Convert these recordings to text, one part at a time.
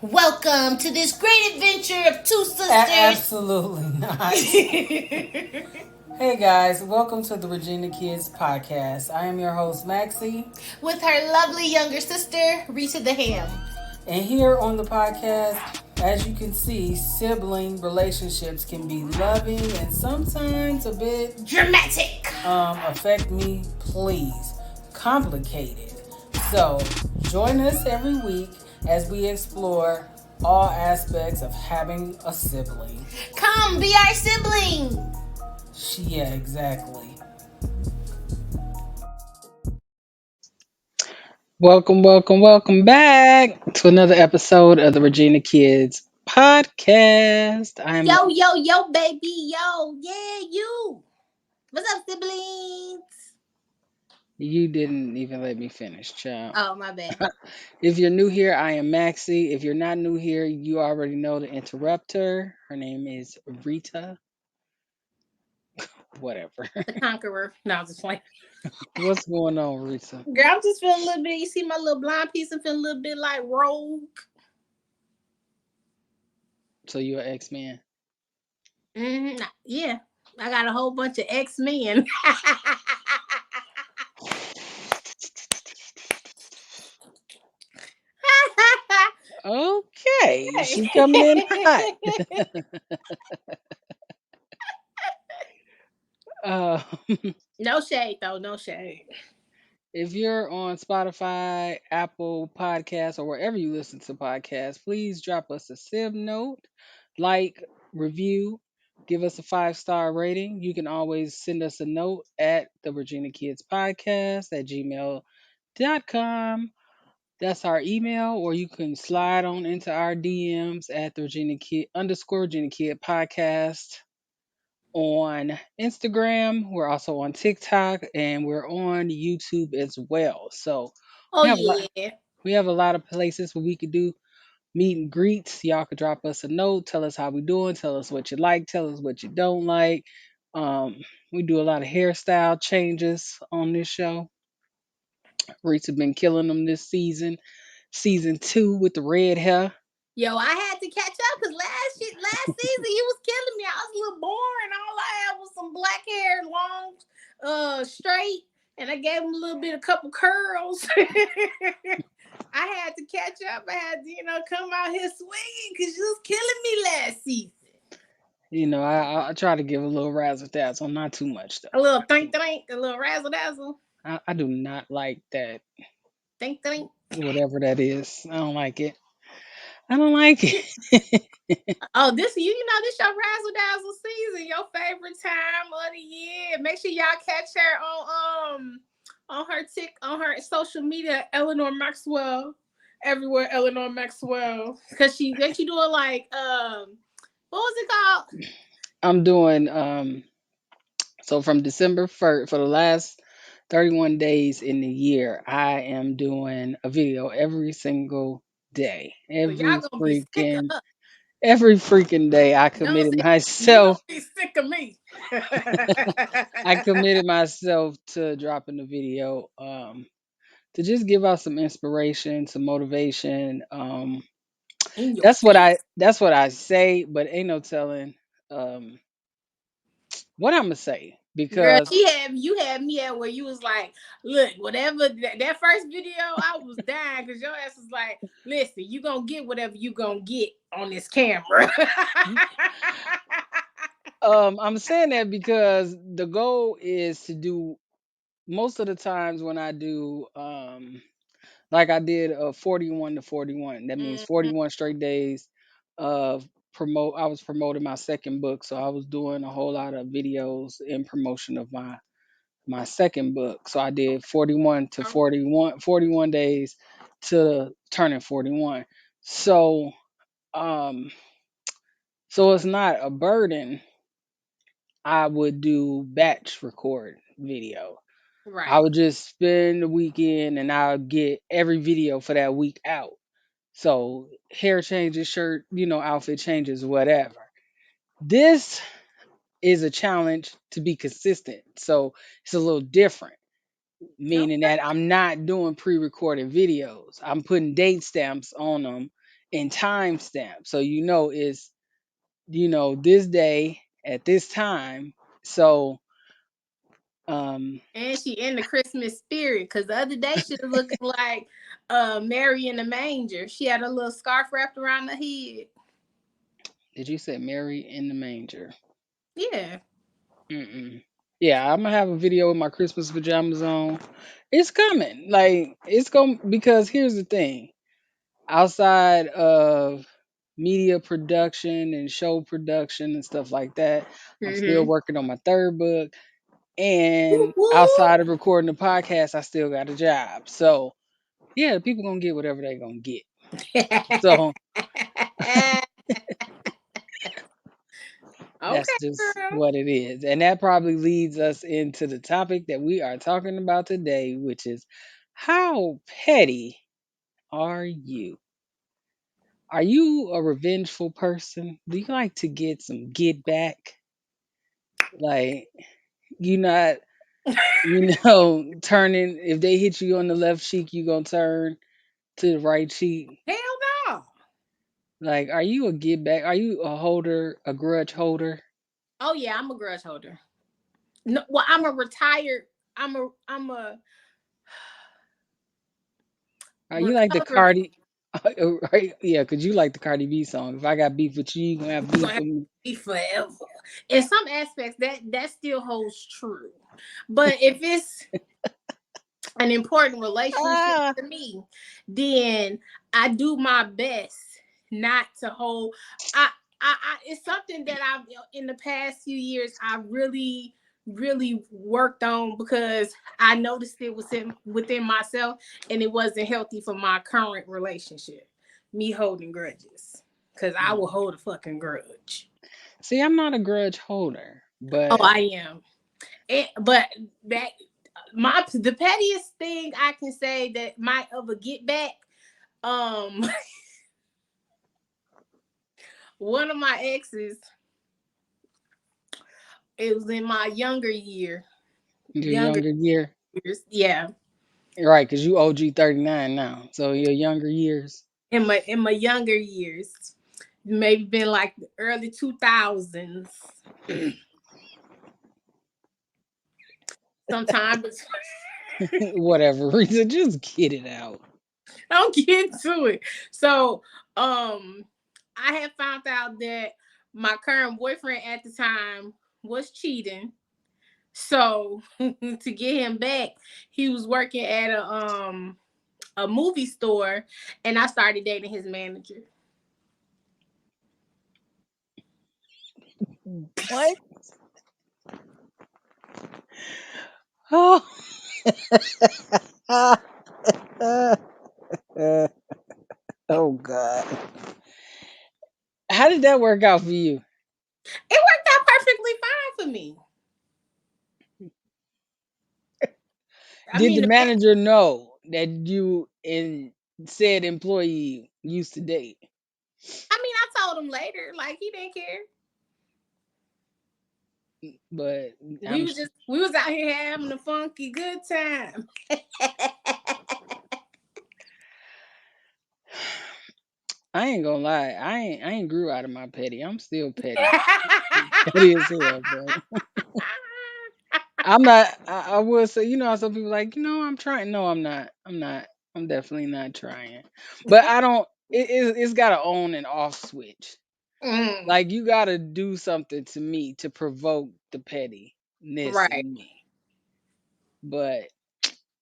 Welcome to this great adventure of two sisters. Absolutely not. Hey guys, welcome to the Regina Kids podcast. I am your host Maxi, With her lovely younger sister, Rita the Ham. and here on the podcast, as you can see, sibling relationships can be loving and sometimes a bit Dramatic. affect me, please, complicated. So join us every week as we explore all aspects of having a sibling. Come be our sibling. Yeah, exactly. Welcome back to another episode of the Regina Kids podcast. I'm Yo, yo, yo, baby. Yo, yeah, you. What's up, siblings? You didn't even let me finish, child. Oh, my bad. If you're new here, I am Maxi. If you're not new here, you already know the interrupter. Her name is Rita. Whatever. The conqueror. No, I'm just playing. What's going on, Rita? Girl, I'm just feeling a little bit. You see my little blind piece? I'm feeling a little bit like Rogue. So you're an X-Man? Yeah. I got a whole bunch of X-Men. Okay, she coming in hot. Uh, No shade though, no shade. If you're on Spotify, Apple Podcasts, or wherever you listen to podcasts, please drop us a sib note, like, review, give us a 5-star rating. You can always send us a note at the Regina Kids Podcast at gmail.com. That's our email, or you can slide on into our DMs at the Regina Kid _Regina Kid Podcast on Instagram. We're also on TikTok and we're on YouTube as well. So Oh we have a lot yeah. we have a lot of places where we could do meet and greets. Y'all could drop us a note, tell us how we doing, tell us what you like, tell us what you don't like. Um, we do a lot of hairstyle changes on this show. Reese has been killing them this season. Season 2 with the red hair. Yo, I had to catch up because last season he was killing me. I was a little boring. All I had was some black hair, long, straight, and I gave him a little bit, a couple curls. I had to catch up. I had to, come out here swinging because you was killing me last season. I try to give a little razzle dazzle, not too much A though. little think think, a little razzle dazzle, I do not like that, think think. whatever that is. I don't like it. I don't like it. Oh, this your razzle dazzle season, your favorite time of the year. Make sure y'all catch her on her social media, Eleanor Maxwell, everywhere Eleanor Maxwell, because she doing like what was it called? I'm doing so from December 1st for the last 31 days in the year, I am doing a video every single day. So y'all gonna be sick of her. Every freaking day I Don't committed say you gonna myself be sick of me. I committed myself to dropping the video to just give out some inspiration, some motivation. In your face. That's what I say, but ain't no telling um what I'm gonna say Girl, because you had me at where you was like, look, whatever that first video, I was dying because your ass was like, listen, you gonna get whatever you gonna get on this camera. I'm saying that because the goal is to do most of the times when I do like I did a 41 to 41. That means Mhm. 41 straight days of promote I was promoting my second book, so I was doing a whole lot of videos in promotion of my second book. So I did 41 to 41 days to turning 41. So um so it's not a burden. I would do batch record video. I Right. would just spend the weekend and I'll get every video for that week out. So hair changes, shirt, outfit changes, whatever. This is a challenge to be consistent. So it's a little different, meaning Okay. that I'm not doing pre-recorded videos. I'm putting date stamps on them and timestamp. So it's this day at this time. So um And she in the Christmas spirit because the other day she was looking like Mary in the manger. She had a little scarf wrapped around her head. did you say Mary in the manger? Yeah. Mm-mm. Yeah, I'm gonna have a video with my Christmas pajamas on. It's coming. Like it's going because here's the thing. Outside of media production and show production and stuff like that, I'm still Mm-hmm. working on my third book. Whoop, And whoop. outside of recording the podcast, I still got a job. So yeah, people gonna get whatever they gonna get. So that's Okay, just girl. what it is. And that probably leads us into the topic that we are talking about today, which is how petty are you? Are you a revengeful person? Do you like to get some get back? Like you not, turning if they hit you on the left cheek, you gonna turn to the right cheek. Hell no. Like, are you a get back? Are you a holder, a grudge holder? Oh yeah, I'm a grudge holder. No, well, I'm a retired. I'm a Are you like the recovering. Cardi? Right? Yeah, cause you like the Cardi B song. If I got beef with you, you gonna have You're beef gonna have with me. to be forever. In some aspects, that still holds true. But if it's an important relationship Ah, to me, then I do my best not to hold. I, it's something that I've in the past few years I really worked on because I noticed it was within myself and it wasn't healthy for my current relationship. Me holding grudges because I will mm. hold a fucking grudge. See, I'm not a grudge holder, Oh, but I am. But that the pettiest thing I can say that might ever get back. Um, one of my exes. It was in my your younger younger year, years. Yeah, right? Cause you OG 39 now, so your younger years. in my younger years, maybe been like the early 2000s. Sometimes Whatever reason, just get it out. I'll get to it. So, I had found out that my current boyfriend at the time was cheating. So to get him back, he was working at a movie store, and I started dating his manager. What? Oh, oh God. How did that work out for you? It worked out perfectly fine for me. I Did the mean, manager know that you and said employee used to date? I told him later, like he didn't care. But We I'm was just we was out here having a funky good time. I ain't gonna lie. I ain't grew out of my petty. I'm still petty. Petty as hell, bro. I'm not. I would say, how some people like, I'm trying. No, I'm not. I'm not. I'm definitely not trying. But I don't. It's got to own and off switch. Mm, Like you got to do something to me to provoke the pettiness right. in me. But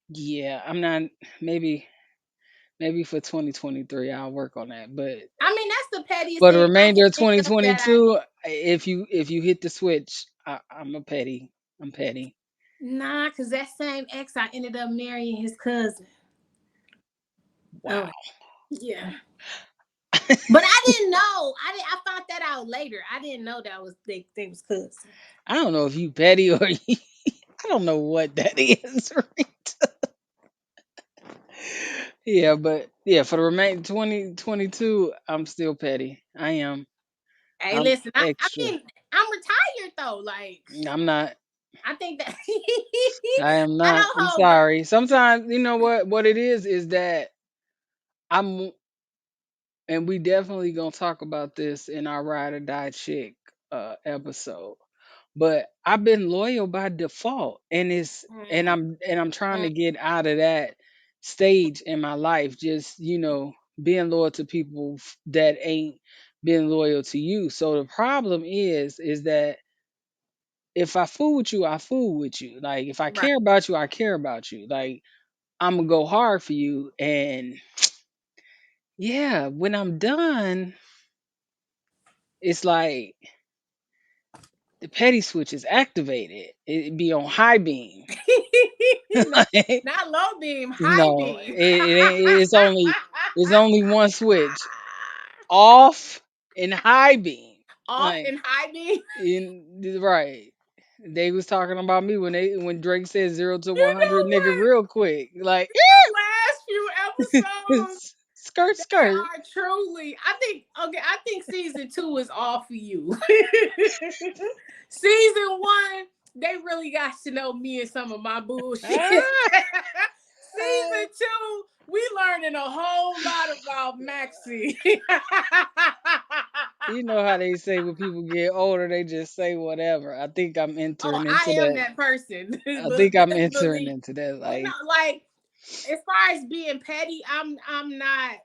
yeah, I'm not. Maybe for 2023, I'll work on that. But I mean, that's the pettiest for the thing I can remainder of think of that I 2022, if you hit the switch, I'm a petty. I'm petty. nah, because that same ex I ended up marrying his cousin. Wow. Oh yeah. But I didn't know. I found that out later. I didn't know that was they was cousins. I don't know if you petty or I don't know what that is. Right? Yeah, but yeah, for the remaining 2022, I'm still petty. I am. Hey, I'm listen, I extra. mean, I'm retired though. Like, I'm not. I think that I am I not. don't I'm hold sorry. Sometimes you know what it is that I'm and we definitely gonna talk about this in our ride or die chick episode. But I've been loyal by default, and Mm, I'm trying mm, to get out of that stage in my life. Just being loyal to people that ain't been loyal to you. So the problem is that if I fool with you, I fool with you. Like if I right. care about you, I care about you. Like I'm gonna go hard for you, and yeah, when I'm done, it's like the petty switch is activated. It be on high beam. not, not low beam, high No, beam. it's only one switch, off and high beam. Off Like and high beam. right. They was talking about me when Drake said 0 to 100 You know nigga what? real quick. Like These last few episodes, skirt they skirt. are truly. I think. Okay, I think season 2 is all for you. Season 1, they really got to know me and some of my bullshit. Season Ah, ah. 2, we learning a whole lot about Maxi. You know how they say when people get older, they just say whatever. I think I'm Oh, entering I into am that. that person. I But think I'm best entering believe. into that. Well, no, Like, like as far as being petty, I'm not,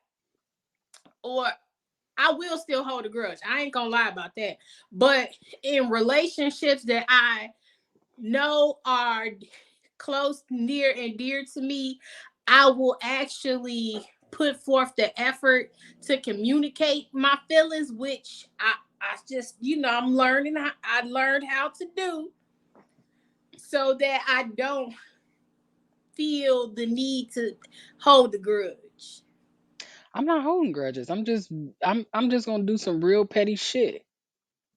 or I will still hold a grudge. I ain't gonna lie about that. But in relationships that I know are close, near, and dear to me, I will actually put forth the effort to communicate my feelings, which I just, I'm learning. I learned how to do so that I don't feel the need to hold the grudge. I'm not holding grudges. I'm just gonna do some real petty shit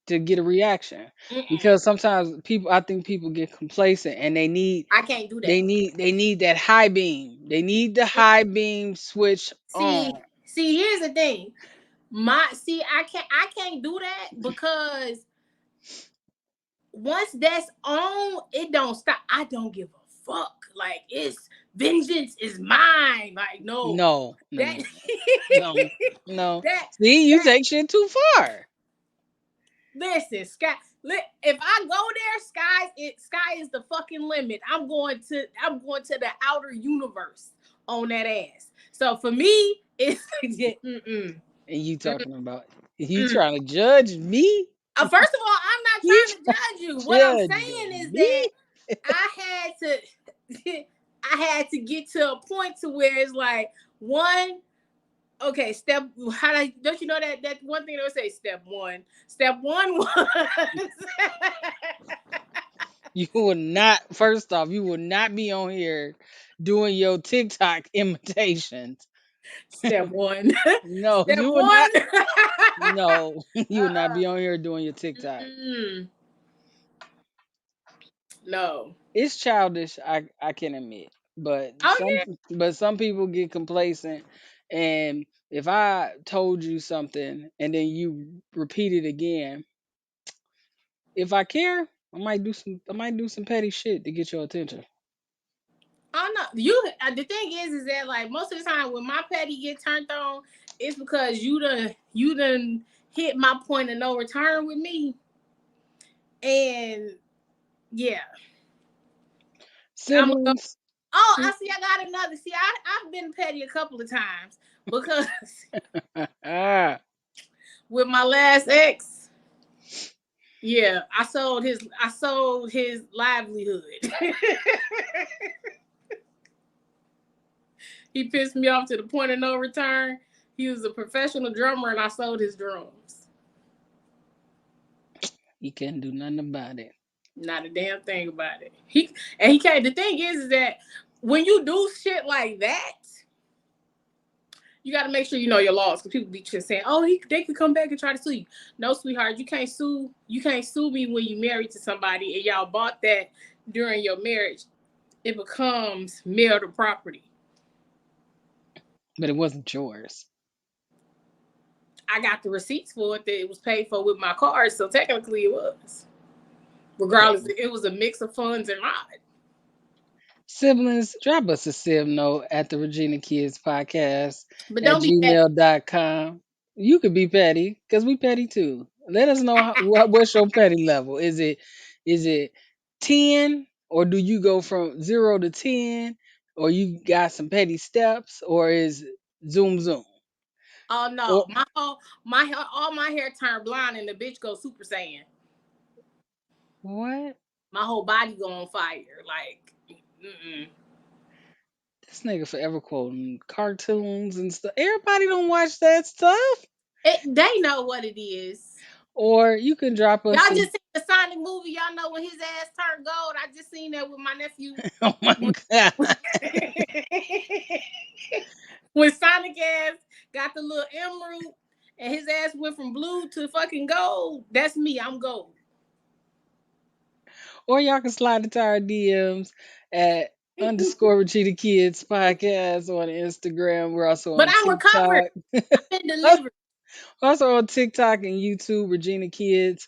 to get a reaction. Mm-mm, Because sometimes I think people get complacent and they need I can't do that. they need they need that high beam. They need the high beam switch See, on. see, here's the thing. I can't do that because once that's on, it don't stop. I don't give a fuck. Like it's vengeance is mine. Like no, No, no, that no, no, no. that See, you that take shit too far. listen, sky. If I go there, sky is the fucking limit. I'm going to the outer universe on that ass. So for me, it's mm-mm, And you mm-mm. talking about you trying to judge me? First of all, I'm not You trying to trying judge you. to What I'm judge saying is that me? I had to I had to get to a point to where it's like one, okay, step don't you know that one thing they would say, step one. Step one was You will not. First off, you will not be on here doing your TikTok imitations. step one. No, Step you will one. not. No, you will not uh-uh. be on here doing your TikTok. Mm-mm. No. It's childish. I can admit, but Oh some yeah. but some people get complacent, and if I told you something and then you repeat it again, if I care, I might do some petty shit to get your attention. Oh no, the thing is that like most of the time when my patty get turned on, it's because you done hit my point of no return with me, and yeah, I'm gonna go. Siblings. Oh, I see. I got another. See, I've been petty a couple of times because Ah, with my last ex, yeah, I sold his livelihood. He pissed me off to the point of no return. He was a professional drummer, and I sold his drums. you can't do nothing about it. Not a damn thing about it. He can't. The thing is that when you do shit like that, you got to make sure you know your laws because people be just saying, "Oh, they could come back and try to sue you." No, sweetheart, you can't sue. You can't sue me when you married to somebody and y'all bought that during your marriage. It becomes marital property. But it wasn't yours. I got the receipts for it that it was paid for with my card, so technically it was. Okay. Regardless, it was a mix of funds and not. Siblings, drop us a sib note at the Regina Kids Podcast But at don't be petty. gmail.com. You could be petty because we petty too. Let us know what's your petty level. Is it 10, or do you go from 0 to 10, or you got some petty steps, or is zoom zoom? Oh Or no, my hair, all my hair turned blonde and the bitch go Super Saiyan. what? My whole body go on fire. Like, mm-mm. This nigga forever quoting cartoons and stuff. Everybody don't watch that stuff. They know what it is. Or you can drop Y'all us a just seen the Sonic movie. Y'all know when his ass turned gold. I just seen that with my nephew. oh my When, god. when Sonic ass got the little emerald and his ass went from blue to fucking gold. That's me. I'm gold. Or y'all can slide into our DMs at underscore Regina Kids podcast on Instagram. We're also But on I'm recovered. TikTok. I've been delivered. Also on TikTok and YouTube, Regina Kids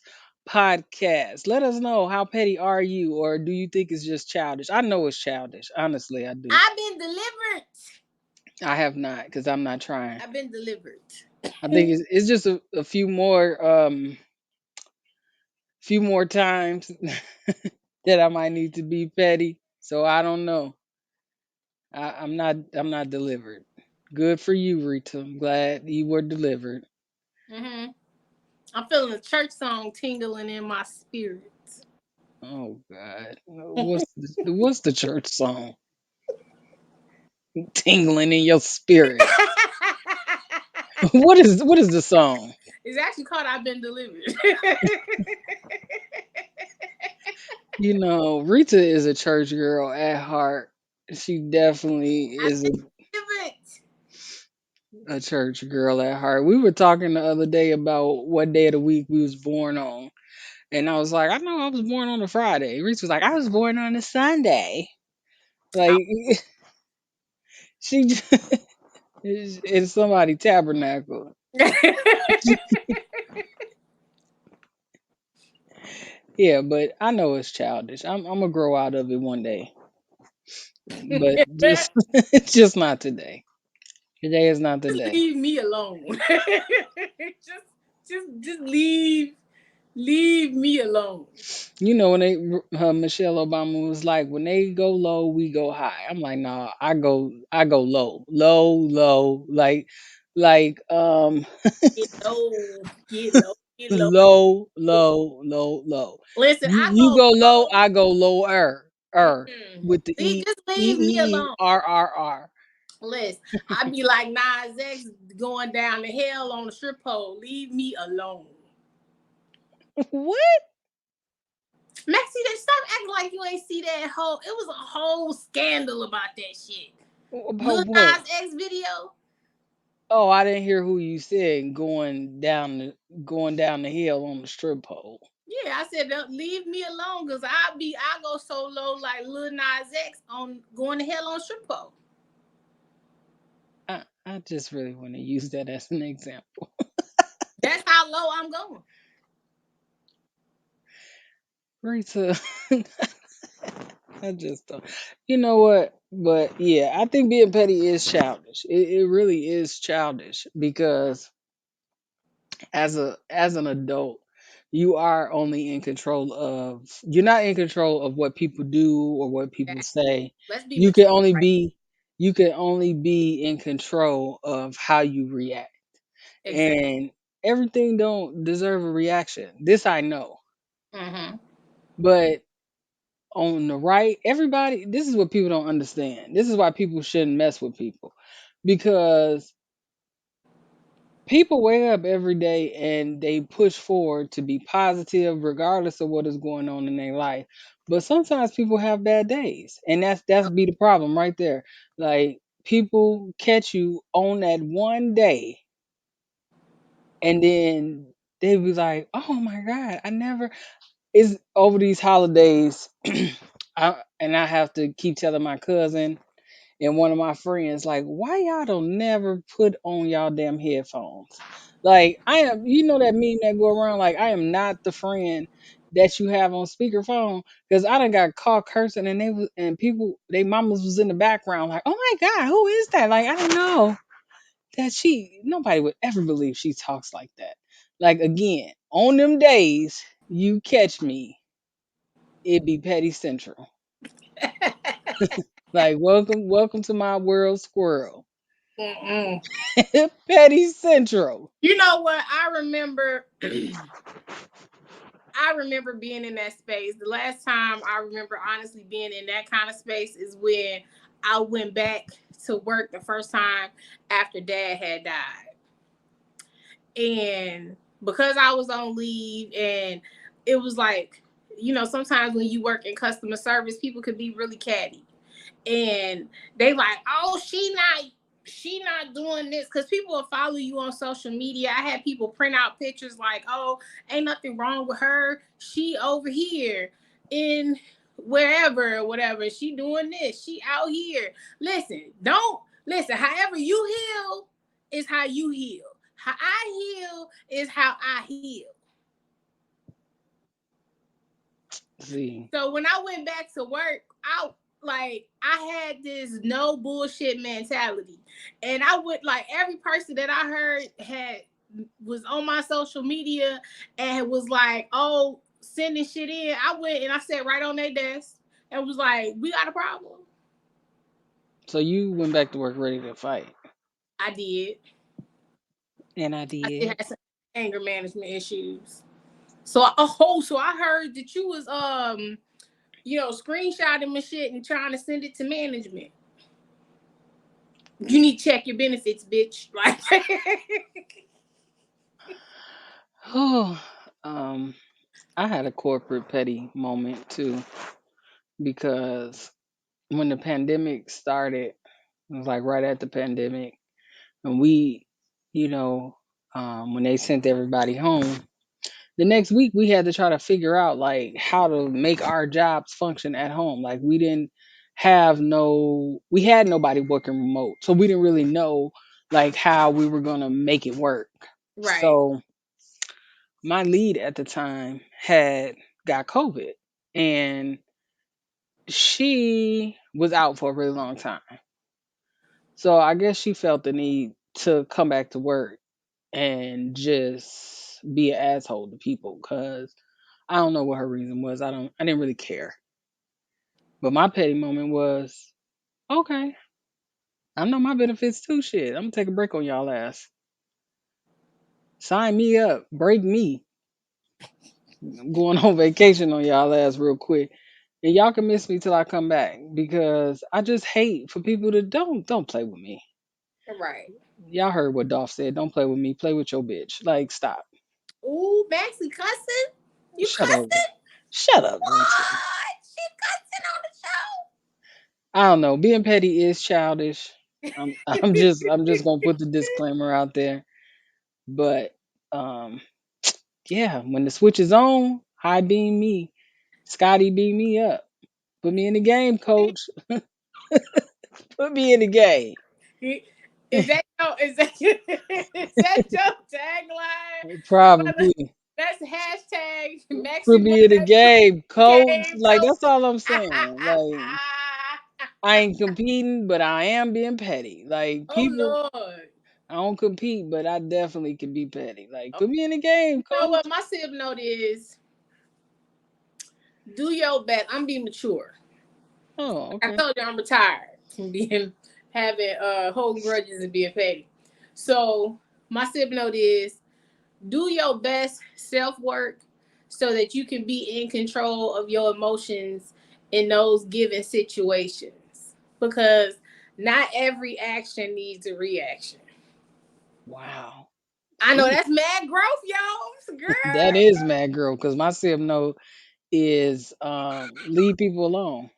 podcast. Let us know, how petty are you, or do you think it's just childish? I know it's childish. Honestly, I do. I've been delivered. I have not, because I'm not trying. I've been delivered. I think it's just a few more times that I might need to be petty. So I don't know. I'm not delivered. Good for you, Rita. I'm glad you were delivered. hmm I'm feeling a church song tingling in my spirit. Oh God. What's the church song? Tingling in your spirit. What is the song? It's actually called "I've Been Delivered." Rita is a church girl at heart. She definitely I've is been delivered. a church girl at heart. We were talking the other day about what day of the week we was born on. And I was like, I know I was born on a Friday. Reese was like, I was born on a Sunday. Like she just, it's somebody tabernacle. Yeah, but I know it's childish. I'm gonna grow out of it one day, but just just not today. Today is not the Just day. leave me alone. just leave me alone. When Michelle Obama was like, when they go low, we go high. I'm like, nah, I go low, low, low, like Get low, get low, get low. low, low, low, low. Listen, You I you go go low, low. I go lower, with the Just e leave me e alone. r r r. Listen, I be like Nas X going down the hill on the strip pole. Leave me alone. What Maxie, they stop acting like you ain't see that whole. It was a whole scandal about that shit. about Lil what? Nas X video. Oh, I didn't hear who you said going down the hill on the strip pole. Yeah, I said "Don't leave me alone because I go so low like Lil Nas X on going to hell on strip pole. I just really want to use that as an example. That's how low I'm going. Rita, I just don't. You know what? But yeah, I think being petty is childish. It really is childish because as an adult, you're not in control of what people do or what people Exactly. say. Let's be You mature can only right. be you can only be in control of how you react. Exactly. And everything don't deserve a reaction. This I know. Mm-hmm. But on the right, everybody, this is what people don't understand. This is why people shouldn't mess with people. Because people wake up every day and they push forward to be positive regardless of what is going on in their life. But sometimes people have bad days. And that's be the problem right there. Like, people catch you on that one day, and then they be like, "Oh my god, I never." It's over these holidays. I have to keep telling my cousin and one of my friends, like, why y'all don't never put on y'all damn headphones? Like, I am, that meme that go around, like, I am not the friend that you have on speakerphone, because I done got caught cursing, and people, they mamas was in the background, like, oh my god, who is that? Like, I don't know. that she nobody would ever believe she talks like that. Like again, on them days you catch me, it be petty central. Like welcome to my world, squirrel. Mm-mm. Petty central. You know what? I remember. I remember being in that space. The last time I remember honestly being in that kind of space is when I went back to work the first time after Dad had died. And because I was on leave, and it was like, sometimes when you work in customer service, people could be really catty. And they like, oh, she not doing this, because people will follow you on social media. I had people print out pictures like, oh, ain't nothing wrong with her, she over here in wherever or whatever, she doing this, she out here. Don't listen, however you heal is how you heal. How I heal is how I heal. See, So when I went back to work, I had this no bullshit mentality. And I would, like, every person that I heard had was on my social media and was like, oh, sending shit in. I went and I sat right on their desk and was like, we got a problem. so you went back to work ready to fight, I did. and I I still did. had some anger management issues. So I heard that you was screenshotting my shit and trying to send it to management. You need to check your benefits, bitch. Like, Oh, um, I had a corporate petty moment too because when the pandemic started, it was like right at the pandemic, and we, you know, when they sent everybody home, the next week we had to try to figure out like how to make our jobs function at home. Like we had nobody working remote, so we didn't really know like how we were gonna make it work. right. So my lead at the time had got COVID, and she was out for a really long time. So I guess she felt the need to come back to work and just be an asshole to people because I don't know what her reason was. I didn't really care. But my petty moment was, okay, I know my benefits too. Shit, I'm gonna take a break on y'all ass. Sign me up, break me. I'm going on vacation on y'all ass real quick. And y'all can miss me till I come back because I just hate for people to don't play with me. Right. Y'all heard what Dolph said. Don't play with me. Play with your bitch. Like stop. Ooh, Maxi cussing? You Shut up. cussing? Shut up, Rita. What? She cussing on I don't know. Being petty is childish. I'm just gonna put the the show? disclaimer out there. But um yeah, when the switch is on, high beam me. Scotty beam me up. Put me in the game, coach. Put me in the game. Is that your tagline? Brother, Probably. that's hashtag Put Maxi me in the winner game, coach. game Like coach. that's all I'm saying. Like I ain't competing, but I am being petty. Like Oh people Lord. I don't compete, but I definitely can be petty. Like Oh, put me in the game, you know coach. what? My sib note is do your best. I'm being mature. Oh, I okay. told you I'm retired from being having holding grudges and being petty. So my sib note is do your best self work so that you can be in control of your emotions in those given situations. Because not every action needs a reaction. Wow. I know Ooh, that's mad growth, y'all. that is mad girl, because my sim note is leave people alone.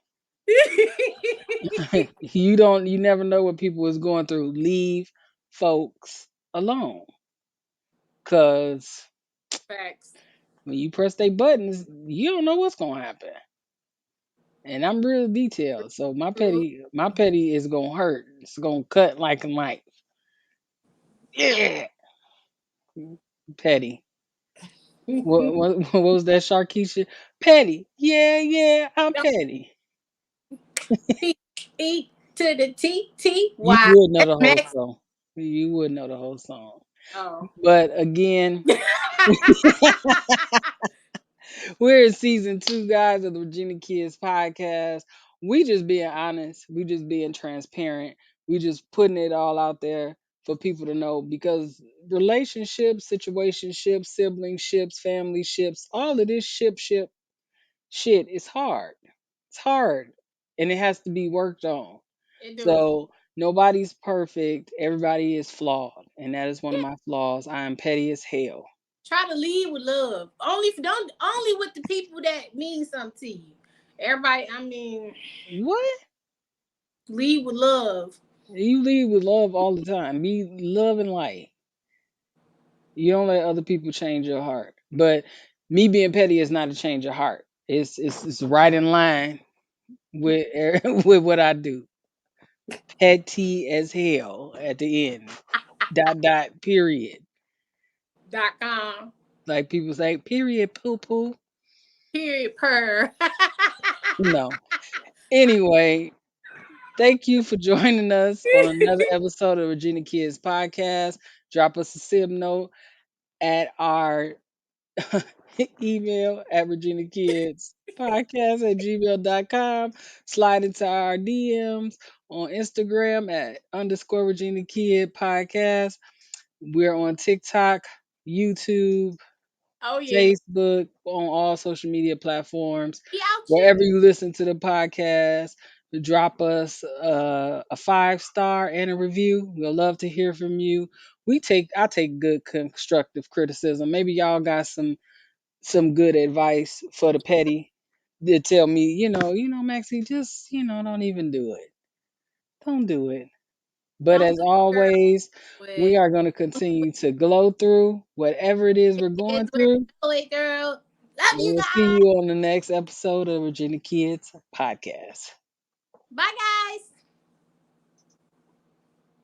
Girl. You never know what people is going through. Leave folks alone. Cause Facts. when you press their buttons, you don't know what's gonna happen. And I'm real detailed. So my petty is gonna hurt. It's gonna cut like a knife. Yeah. Petty. What was that Sharkeisha? Petty. Yeah, yeah, I'm petty. P E to the T T You Y. would know That's the whole Max. show. You would know the whole song. Oh. But again, we're in season 2, guys, of the Virginia Kids podcast. We just being honest. We just being transparent. We just putting it all out there for people to know because relationships, situationships, siblingships, family ships, all of this shit is hard. It's hard. And it has to be worked on. It do. So nobody's perfect. Everybody is flawed. And that is one of Yeah. my flaws. I am petty as hell. Try to lead with love. Only with the people that mean something to you. Everybody, I mean, What? lead with love. You lead with love all the time. Be love and light. You don't let other people change your heart. But me being petty is not a change of heart. It's right in line with with what I do. Petty as hell at the end. Dot dot period. .com. Like people say, period poo poo. Period per. No. Anyway, thank you for joining us on another episode of Regina Kids Podcast. Drop us a sib note at our email at Regina Kids Podcast at gmail.com. Slide into our DMs on Instagram at _Regina Kid Podcast. We're on TikTok, YouTube, Oh yeah. Facebook, on all social media platforms. Be out you. Wherever you listen to the podcast, drop us a 5 star and a review. We'll love to hear from you. I take good constructive criticism. Maybe y'all got some good advice for the petty to tell me, Maxie, just, don't even do it. Don't do it. But Don't as do it, girl. always, we But are going to continue to glow through whatever it is we're going it's where through. it, girl. Love And you we'll see guys. you on the next episode of Virginia Kids Podcast. Bye guys.